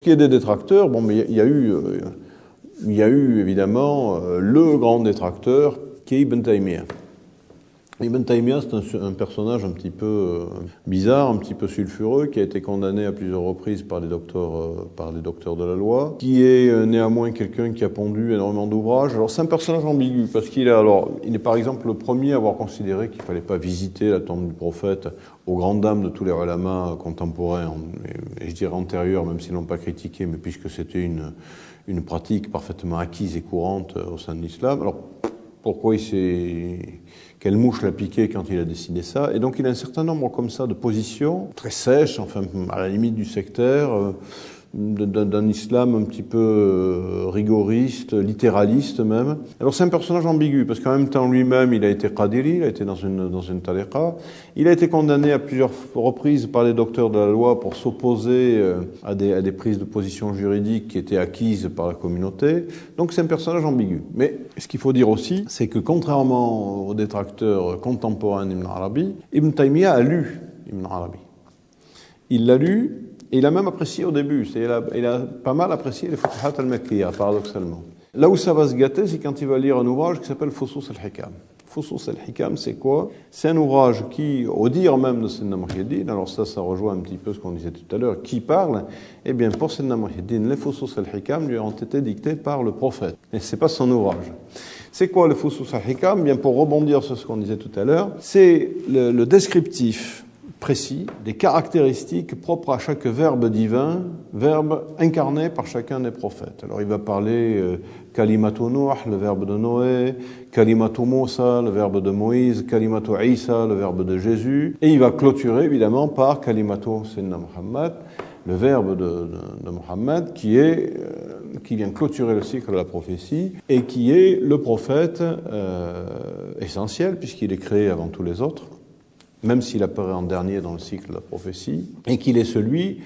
qui est des détracteurs, bon, mais il y a eu évidemment le grand détracteur qui est Ibn Taymiyyah. Ibn Taymiyyah, c'est un personnage un petit peu bizarre, un petit peu sulfureux, qui a été condamné à plusieurs reprises par les docteurs de la loi, qui est néanmoins quelqu'un qui a pondu énormément d'ouvrages. Alors c'est un personnage ambigu, parce il est par exemple le premier à avoir considéré qu'il ne fallait pas visiter la tombe du prophète aux grandes dames de tous les ulama contemporains, et je dirais antérieurs, même s'ils n'ont pas critiqué, mais puisque c'était une pratique parfaitement acquise et courante au sein de l'islam. Alors pourquoi quelle mouche l'a piqué quand il a décidé ça? Et donc il a un certain nombre comme ça de positions très sèches, enfin à la limite du sectaire, d'un islam un petit peu rigoriste, littéraliste même. Alors c'est un personnage ambigu, parce qu'en même temps lui-même il a été qadiri, il a été dans une tariqa, il a été condamné à plusieurs reprises par les docteurs de la loi pour s'opposer à des prises de position juridiques qui étaient acquises par la communauté. Donc c'est un personnage ambigu. Mais ce qu'il faut dire aussi, c'est que contrairement aux détracteurs contemporains d'Ibn Arabi, Ibn Taymiyyah a lu Ibn Arabi. Il l'a lu, et il a même apprécié au début. Il a pas mal apprécié les Futuhat al-Makkiyya, paradoxalement. Là où ça va se gâter, c'est quand il va lire un ouvrage qui s'appelle Fusus al-Hikam. Fusus al-Hikam, c'est quoi? C'est un ouvrage qui, au dire même de Sayyidina Muhyiddin, alors ça rejoint un petit peu ce qu'on disait tout à l'heure, qui parle? Eh bien, pour Sayyidina Muhyiddin, les Fusus al-Hikam lui ont été dictés par le prophète. Et c'est pas son ouvrage. C'est quoi le Fusus al-Hikam? Bien, pour rebondir sur ce qu'on disait tout à l'heure, c'est le descriptif précis des caractéristiques propres à chaque verbe divin, verbe incarné par chacun des prophètes. Alors il va parler kalimatu Nuh, le verbe de Noé, kalimatu Moussa, le verbe de Moïse, kalimatu Isa, le verbe de Jésus, et il va clôturer évidemment par kalimatu Sayyidina Muhammad, le verbe de Muhammad qui vient clôturer le cycle de la prophétie et qui est le prophète essentiel puisqu'il est créé avant tous les autres, même s'il apparaît en dernier dans le cycle de la prophétie, et qu'il est celui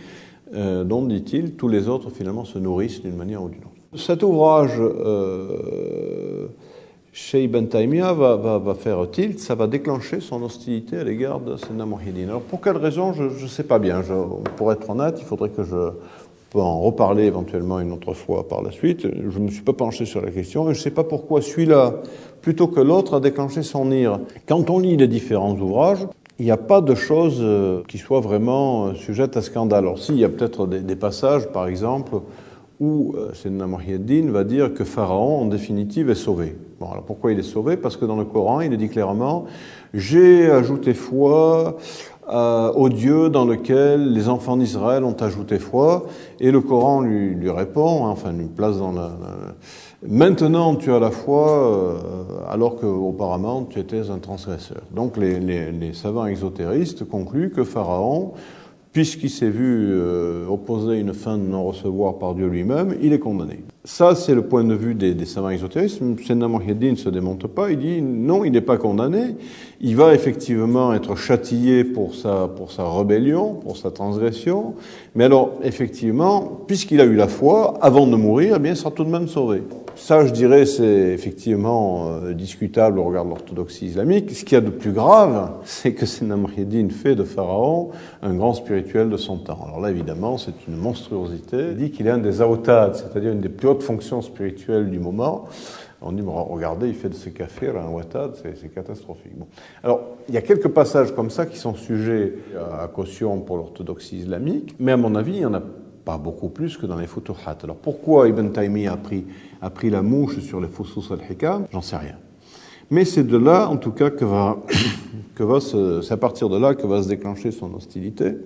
dont, dit-il, tous les autres finalement se nourrissent d'une manière ou d'une autre. Cet ouvrage chez Ibn Taymiyyah va faire tilt, ça va déclencher son hostilité à l'égard de Sayyidina Muhyiddin. Alors pour quelle raison, je ne sais pas bien. Pour être honnête, il faudrait que je peux en reparler éventuellement une autre fois par la suite. Je ne me suis pas penché sur la question et je ne sais pas pourquoi celui-là, plutôt que l'autre, a déclenché son ire. Quand on lit les différents ouvrages, il n'y a pas de choses qui soient vraiment sujettes à scandale. Alors si, il y a peut-être des passages, par exemple, où Sayyidina Muhyiddin va dire que Pharaon, en définitive, est sauvé. Bon, alors pourquoi il est sauvé? Parce que dans le Coran, il est dit clairement « J'ai ajouté foi au Dieu dans lequel les enfants d'Israël ont ajouté foi. » Et le Coran lui répond, enfin lui place dans maintenant tu as la foi alors qu'auparavant tu étais un transgresseur. Donc les savants exotéristes concluent que Pharaon, puisqu'il s'est vu opposer une fin de non-recevoir par Dieu lui-même, il est condamné. Ça, c'est le point de vue des savants exotéristes. Sayyidina Muhyiddin ne se démonte pas, il dit non, il n'est pas condamné. Il va effectivement être châtié pour sa rébellion, pour sa transgression. Mais alors, effectivement, puisqu'il a eu la foi, avant de mourir, eh bien, il sera tout de même sauvé. Ça, je dirais, c'est effectivement discutable au regard de l'orthodoxie islamique. Ce qu'il y a de plus grave, c'est que Sayyidina Muhyiddin fait de Pharaon un grand spirituel de son temps. Alors là, évidemment, c'est une monstruosité. Il dit qu'il est un des autad, c'est-à-dire une des plus hautes fonctions spirituelles du moment. On dit, bon, regardez, il fait de ce kafir un watad, c'est catastrophique. Bon. Alors, il y a quelques passages comme ça qui sont sujets à caution pour l'orthodoxie islamique, mais à mon avis, il y en a pas beaucoup plus que dans les Futuhat. Alors pourquoi Ibn Taymiyyah a pris la mouche sur les Fusus al-Hikam? J'en sais rien. Mais c'est de là, en tout cas, c'est à partir de là que va se déclencher son hostilité.